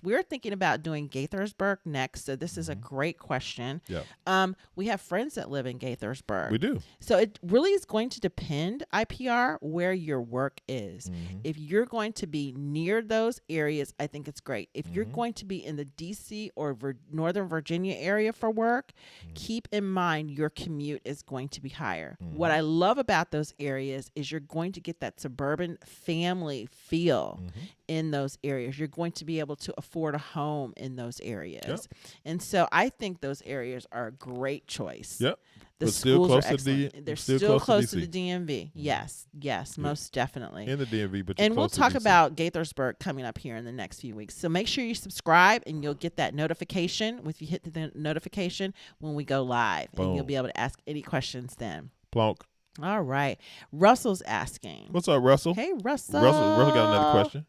We're thinking about doing Gaithersburg next, so this is a great question. Yeah. We have friends that live in Gaithersburg. We do. So it really is going to depend, IPR, where your work is. If you're going to be near those areas, I think it's great. If you're going to be in the DC or Northern Virginia area for work, keep in mind your commute is going to be higher. What I love about those areas is you're going to get that suburban family feel in those areas. You're going to be able to afford a home in those areas. Yep. And so I think those areas are a great choice. Yep. The But still schools close are to excellent. They're still still close close to to the DMV. Yes, most definitely. In the DMV, but you're And we'll close to talk DC. about Gaithersburg coming up here in the next few weeks. So make sure you subscribe and you'll get that notification. If you hit the notification when we go live, and you'll Boom. be able to ask any questions then. Plonk. All right. Russell's asking. What's up, Russell? Hey, Russell. Russell got another question.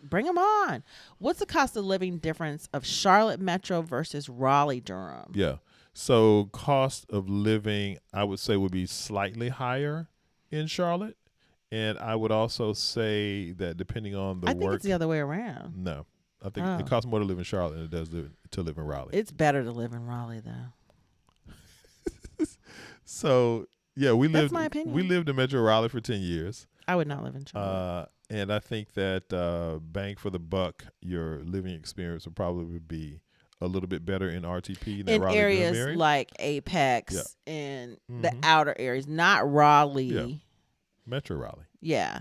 Bring them on. What's the cost of living difference of Charlotte Metro versus Raleigh Durham? Yeah. So cost of living, I would say, would be slightly higher in Charlotte, and I would also say that depending on the I think work, it's the other way around. no, I think Oh. it costs more to live in Charlotte than it does to live in Raleigh. It's better to live in Raleigh, though. So yeah, we That's lived. my opinion. We lived in Metro Raleigh for 10 years. I would not live in Charlotte. And I think that bang for the buck, your living experience would probably be a little bit better in RTP than In Raleigh areas area. like Apex Yeah. and the outer areas, not Raleigh. Yeah. Metro Raleigh. Yeah.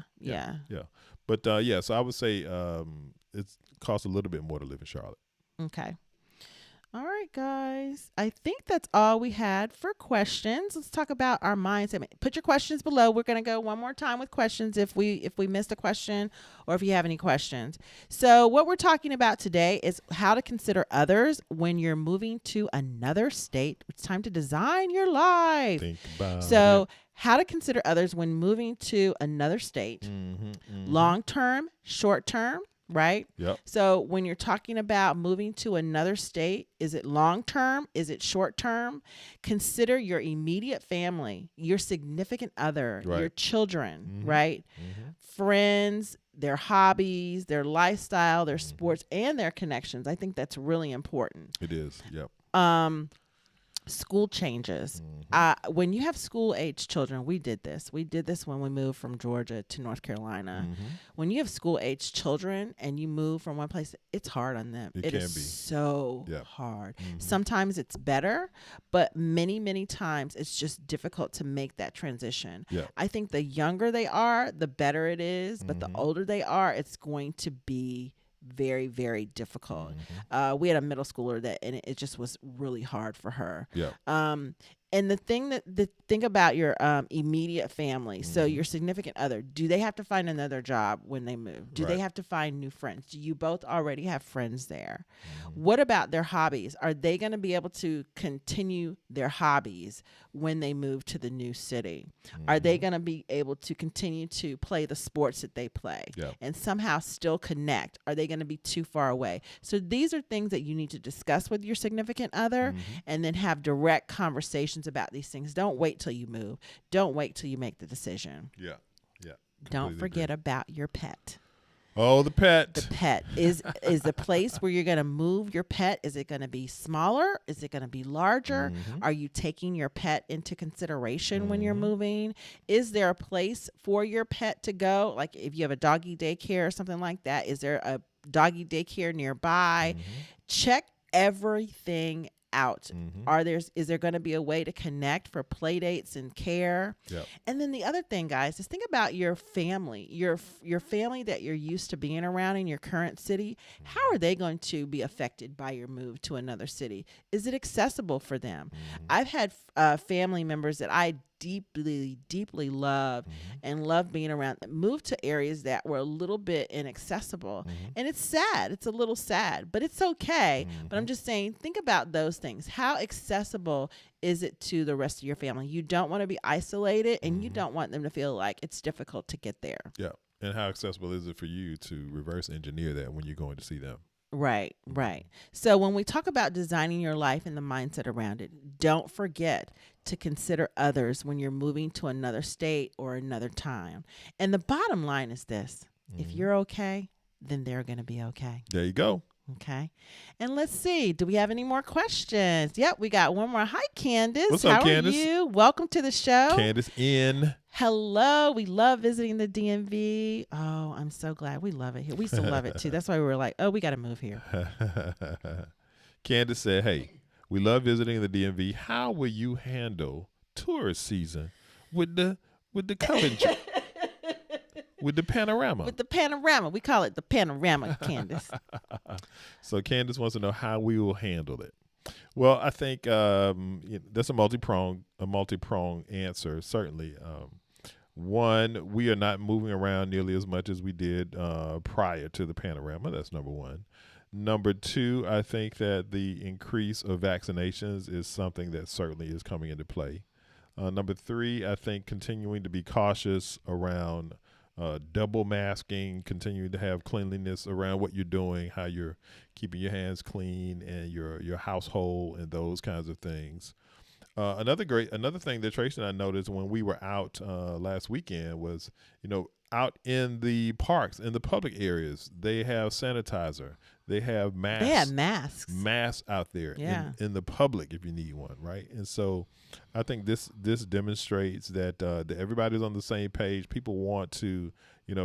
But so I would say it costs a little bit more to live in Charlotte. Okay. All right, guys. I think that's all we had for questions. Let's talk about our mindset. Put your questions below. We're going to go one more time with questions if we missed a question or if you have any questions. So what we're talking about today is how to consider others when you're moving to another state. It's time to design your life. Think about So it. how to consider others when moving to another state. Long term, short term, right? Yep. So when you're talking about moving to another state, is it long term? Is it short term? Consider your immediate family, your significant other, Right. your children, right? Friends, their hobbies, their lifestyle, their sports, and their connections. I think that's really important. It is. Yep. School changes. When you have school age children, we did this. We did this when we moved from Georgia to North Carolina. When you have school age children and you move from one place, it's hard on them. It It can is be. so Yep. hard. Sometimes it's better, but many, many times it's just difficult to make that transition. Yep. I think the younger they are, the better it is. But the older they are, it's going to be very, very difficult. We had a middle schooler and it just was really hard for her. Yep. And the thing about your immediate family, so your significant other, do they have to find another job when they move? Do they Right. have to find new friends? Do you both already have friends there? What about their hobbies? Are they going to be able to continue their hobbies when they move to the new city? Are they going to be able to continue to play the sports that they play Yep. and somehow still connect? Are they going to be too far away? So these are things that you need to discuss with your significant other and then have direct conversations about these things. Don't wait till you move. Don't wait till you make the decision. Yeah. Don't Completely forget about your pet. Oh, the pet. The pet is the place where you're going to move your pet. Is it going to be smaller? Is it going to be larger? Are you taking your pet into consideration when you're moving? Is there a place for your pet to go? Like if you have a doggy daycare or something like that, is there a doggy daycare nearby? Check everything out. Is there going to be a way to connect for play dates and care? Yep. And then the other thing, guys, is think about your family, your family that you're used to being around in your current city. How are they going to be affected by your move to another city? Is it accessible for them? I've had family members that I deeply love and love being around, moved to areas that were a little bit inaccessible. And it's sad. It's a little sad, but it's okay. But I'm just saying, think about those things. How accessible is it to the rest of your family? You don't want to be isolated, and you don't want them to feel like it's difficult to get there. Yeah. And how accessible is it for you to reverse engineer that when you're going to see them? Right. So when we talk about designing your life and the mindset around it, don't forget to consider others when you're moving to another state or another time. And the bottom line is this: if you're okay, then they're going to be okay. There you go. Okay. And let's see. Do we have any more questions? Yep, we got one more. Hi, Candace. What's up, How Candace? are you? Welcome to the show. Candace in. Hello. We love visiting the DMV. Oh, I'm so glad. We love it here. We still love it, too. That's why we were like, oh, we got to move here. Candace said, hey, we love visiting the DMV. How will you handle tourist season with the Coventry? With the panorama. With the panorama. We call it the panorama, Candace. So Candace wants to know how we will handle it. Well, I think that's a multi-pronged answer, certainly. One, we are not moving around nearly as much as we did prior to the panorama. That's number one. Number two, I think that the increase of vaccinations is something that certainly is coming into play. Number three, I think continuing to be cautious around double masking, continuing to have cleanliness around what you're doing, how you're keeping your hands clean and your household and those kinds of things. Another thing that Tracy and I noticed when we were out last weekend was, out in the parks, in the public areas, they have sanitizer. They have masks. They have masks. Masks out there in the public if you need one, right? And so I think this demonstrates that everybody's on the same page. People want to,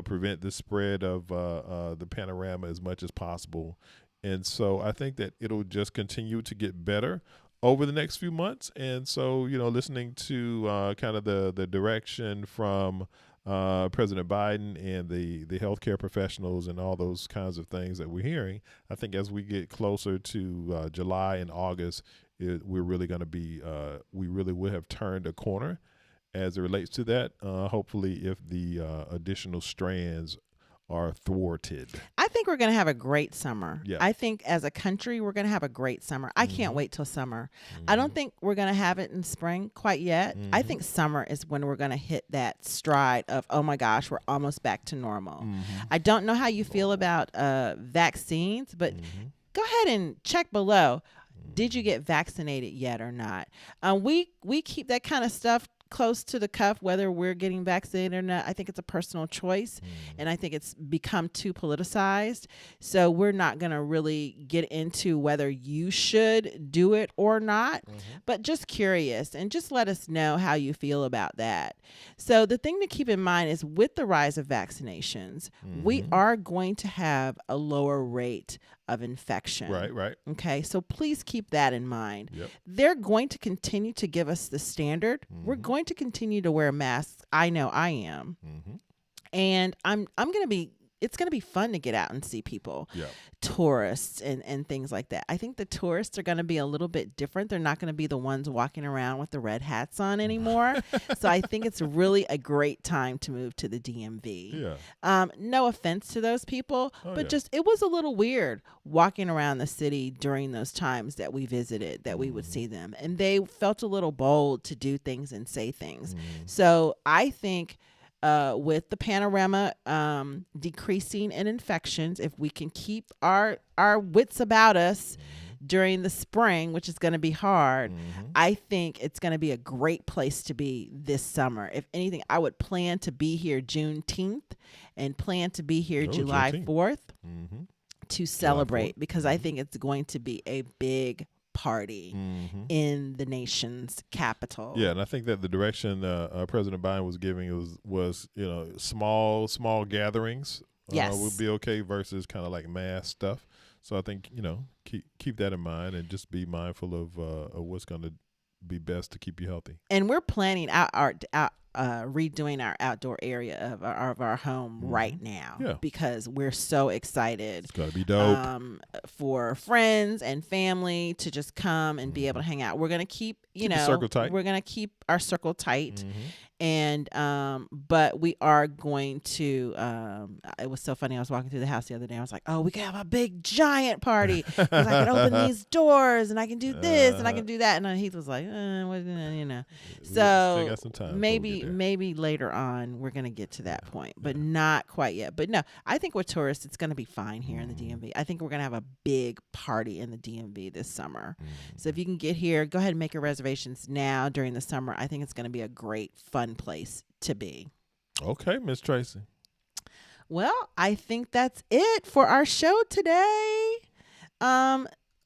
prevent the spread of the panorama as much as possible. And so I think that it'll just continue to get better over the next few months. And so, listening to kind of the direction from President Biden and the healthcare professionals and all those kinds of things that we're hearing, I think as we get closer to July and August, we're really going to be, we really will have turned a corner as it relates to that. Hopefully, if the additional strands are thwarted. I think we're going to have a great summer. Yeah. I think as a country, we're going to have a great summer. I can't wait till summer. I don't think we're going to have it in spring quite yet. I think summer is when we're going to hit that stride of, oh my gosh, we're almost back to normal. I don't know how you feel about vaccines, but go ahead and check below. Did you get vaccinated yet or not? We keep that kind of stuff close to the cuff, whether we're getting vaccinated or not. I think it's a personal choice, and I think it's become too politicized. So we're not going to really get into whether you should do it or not, but just curious, and just let us know how you feel about that. So the thing to keep in mind is with the rise of vaccinations, we are going to have a lower rate of infection. Right. Okay, so please keep that in mind. Yep. They're going to continue to give us the standard. We're going to continue to wear masks. I know I am. And I'm going to be, it's going to be fun to get out and see people, tourists and things like that. I think the tourists are going to be a little bit different. They're not going to be the ones walking around with the red hats on anymore. So I think it's really a great time to move to the DMV. No offense to those people, but just it was a little weird walking around the city during those times that we visited, that we would see them. And they felt a little bold to do things and say things. So I think with the panorama decreasing in infections, if we can keep our wits about us during the spring, which is going to be hard, I think it's going to be a great place to be this summer. If anything, I would plan to be here Juneteenth and plan to be here July 4th to celebrate, because I think it's going to be a big party in the nation's capital. Yeah, and I think that the direction President Biden was giving was small gatherings would be okay versus kind of like mass stuff. So I think keep that in mind and just be mindful of what's going to be best to keep you healthy. And we're planning redoing our outdoor area of our home right now because we're so excited. It's gotta be dope. For friends and family to just come and be able to hang out. We're gonna keep circle tight. We're gonna keep our circle tight. And but we are going to it was so funny. I was walking through the house the other day. I was like, oh, we can have a big giant party because I can open these doors and I can do this and I can do that. And Heath was like, so maybe later on we're gonna get to that point, but not quite yet. But no, I think with tourists it's gonna be fine here in the DMV. I think we're gonna have a big party in the DMV this summer. So if you can get here, go ahead and make your reservations now during the summer. I think it's gonna be a great fun place to be. Okay, Miss Tracy. Well, I think that's it for our show today.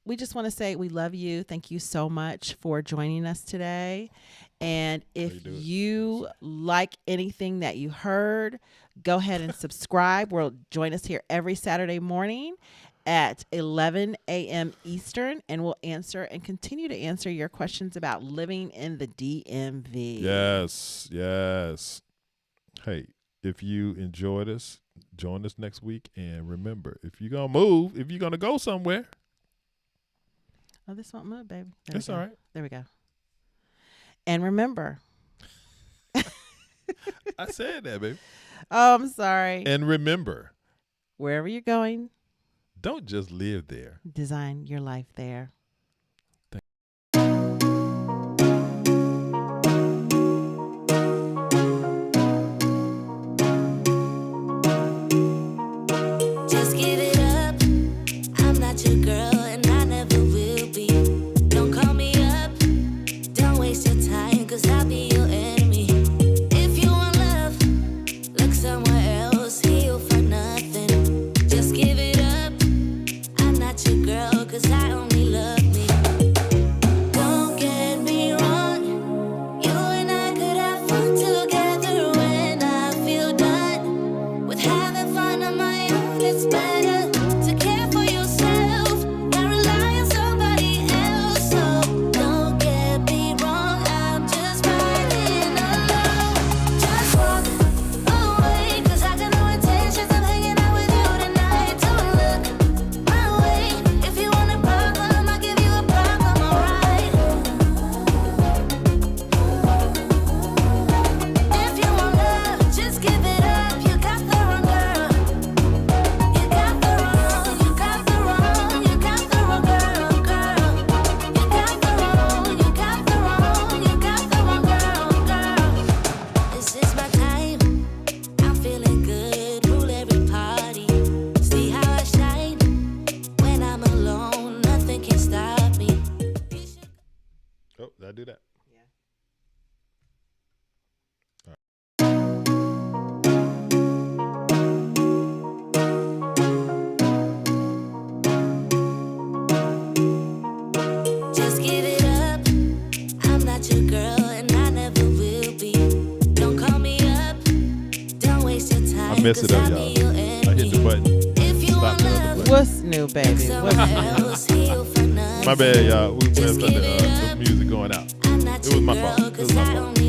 We just want to say we love you. Thank you so much for joining us today. And if you like anything that you heard, go ahead and subscribe. Join us here every Saturday morning at 11 a.m. Eastern, and we'll answer and continue to answer your questions about living in the DMV. Yes. Hey, if you enjoyed us, join us next week. And remember, if you're going to move, if you're going to go somewhere. Oh, this won't move, baby. That's all right. There we go. And remember. I said that, baby. Oh, I'm sorry. And remember. Wherever you're going. Don't just live there. Design your life there. Just give it up. I'm not your girl and I never will be. Don't call me up. Don't waste your time, 'cause I'll be your enemy. If you want love, look somewhere else. Here you'll find nothing. Just give it up. I'm not your girl, 'cause I only love me. Don't get me wrong. You and I could have fun together when I feel done with having fun on my own. It's better to care for yourself, not rely on somebody else. So don't get me wrong, I'm just riding alone. Just walk away, 'cause I got no intentions of hanging out with you tonight. Don't look my way. If you want a problem, I'll give you a problem, alright? If you want love, just give it up. You got the wrong girl. You got the wrong, you got the wrong, you got the wrong girl, girl. You got the wrong, you got the wrong, you got the wrong girl. This is my time. I'm feeling good. Rule every party. See how I shine when I'm alone. Nothing can stop me. Oh, did I do that? Just give it up. I'm not your girl and I never will be. Don't call me up. Don't waste your time. I messed it up, 'cause I'll y'all. be your I hit the enemy. button. If you Stop want the other love, button. What's new, baby? What's somewhere new? else, here you'll find My nothing. bad, y'all. We Just messed up give the it up. music going out. I'm not It was your my girl, fault. It 'cause was my I fault. only